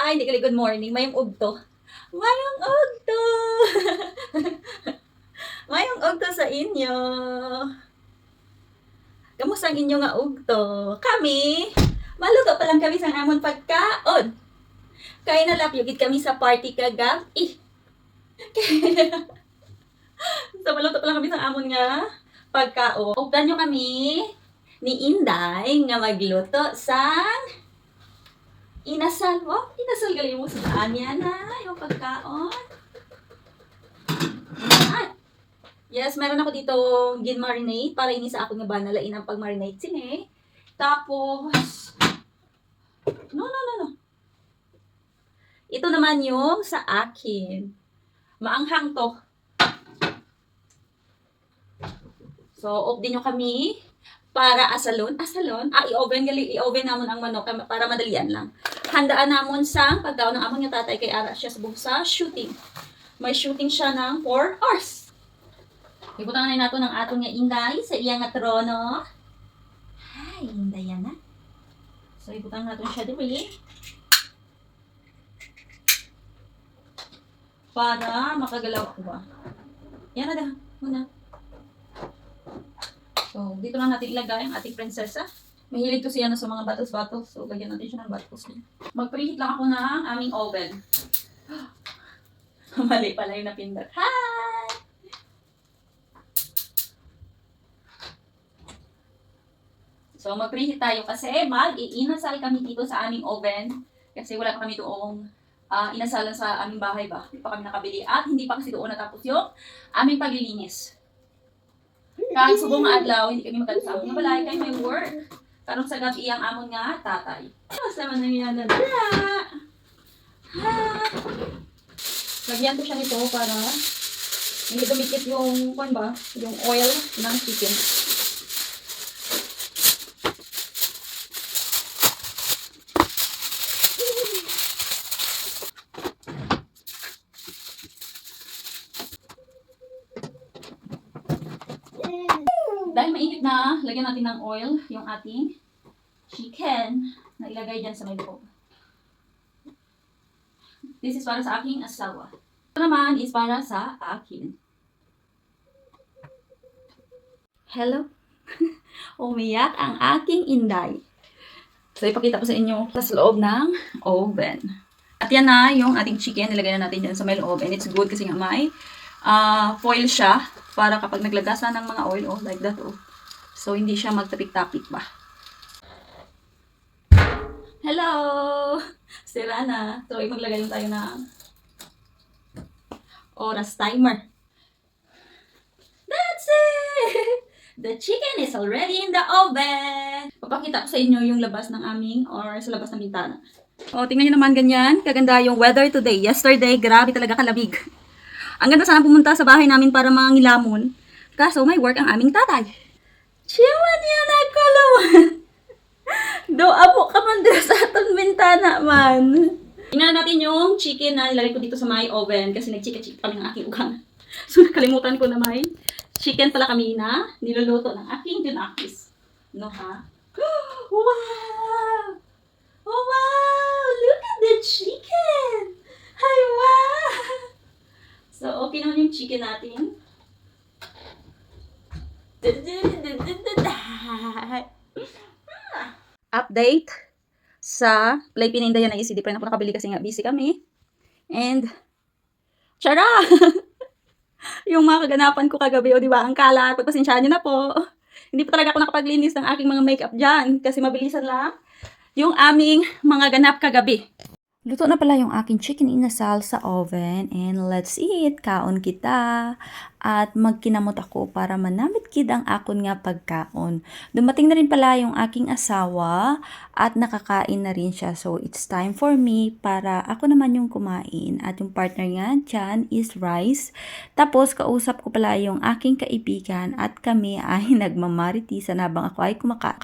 Hi, hindi ka good morning. Mayong ugto. Mayong ugto. Mayong ugto sa inyo. Kamusta ang inyo nga ugto? Kami, maluto pa lang kami sa amon pagkaon. Kaya nalapyugid kami sa party kagabi. So, maluto pa lang kami sa amon nga pagkaon. Ugtan nyo kami ni Inday nga magluto sa inasal. Wow, inasal galing mo sa anya na yung pagkaon. At, yes, meron ako dito gin-marinate para ini sa ako nga ba nalain ang pag-marinate sini. Tapos, no. Ito naman yung sa akin. Maanghang to. So, off din nyo kami para asalon. I-oven namon ang manok para madalian lang. Handaan namon sa pagdaon ng amon nga tatay kay ara siya sa shooting. May shooting siya ng 4 hours. Ibutan na nato ng aton nga Inday sa iyang nga trono. Hi, Inday yan na. So, ibutan natin siya diri. Para makagalaw ko ba. Yan na muna. So, dito lang natin ilagay ang ating prinsesa. Mahilig to siya na sa mga batos-batos. So, lagyan natin siya ng batos. Mag-preheat lang ako ng aming oven. Mali pala yung napindot. Hi! So, mag-preheat tayo kasi mag-iinasal kami dito sa aming oven. Kasi wala pa kami doong inasalan sa aming bahay ba. Hindi pa kami nakabili. At hindi pa kasi doon natapos yung aming paglilinis. Kahit subong adlaw, hindi kami magkasama. Nga balay kayo may work. Karong sa gabi ang amon nga tatay. Mas naman nangyayari na. Lagyan ko siya nito para hindi dumikit yung yung oil ng chicken. Dahil mainit na, lagyan natin ng oil yung ating chicken na ilagay dyan sa may loob. This is para sa aking asawa. Ito naman is para sa akin. Hello? Umiyak ang aking Inday. So, ipakita ko sa inyo sa loob ng oven. At yan na yung ating chicken. Nilagay na natin dyan sa may loob. And it's good kasi nga may foil siya para kapag naglagasan ng mga oil, like that, So, hindi siya magtapik-tapik ba. Hello! Sira na. So, maglagay lang tayo ng oras timer. That's it! The chicken is already in the oven! Papakita ko sa inyo yung labas ng aming or sa labas ng bintana. Tingnan nyo naman ganyan. Kaganda yung weather today. Yesterday, grabe talaga kalamig. Ang ganda sana pumunta sa bahay namin para mangilamon. Kaso may work ang aming tatay. Chiwan yan ako naman. Doa po ka man dito sa atong bintana man. Tingnan natin yung chicken na nilagay ko dito sa my oven kasi nag-chicken kami ng aking ugang. So nakalimutan ko na may chicken pala kami na niluluto ng aking junakis. No ha? Wow! Oh wow! Look at the chicken! Hi, wow! So, okay naman yung chicken natin. Update sa Playpin Inday na ECD. Pero na ako nakabili kasi nga busy kami. And, tara! Yung mga kaganapan ko kagabi, diba? Ang kalat. Pagpasensyaan nyo na po. Hindi pa talaga ako nakapaglinis ng aking mga makeup dyan. Kasi mabilisan lang yung aming mga ganap kagabi. Luto na pala yung aking chicken inasal sa oven and let's eat. Kaon kita. At magkinamot ako para manamit kid ang akon nga pagkaon. Dumating na rin pala yung aking asawa at nakakain na rin siya. So it's time for me para ako naman yung kumain. At yung partner nga dyan is rice. Tapos kausap ko pala yung aking kaibigan at kami ay nagmamaritisan habang ako ay kumakain.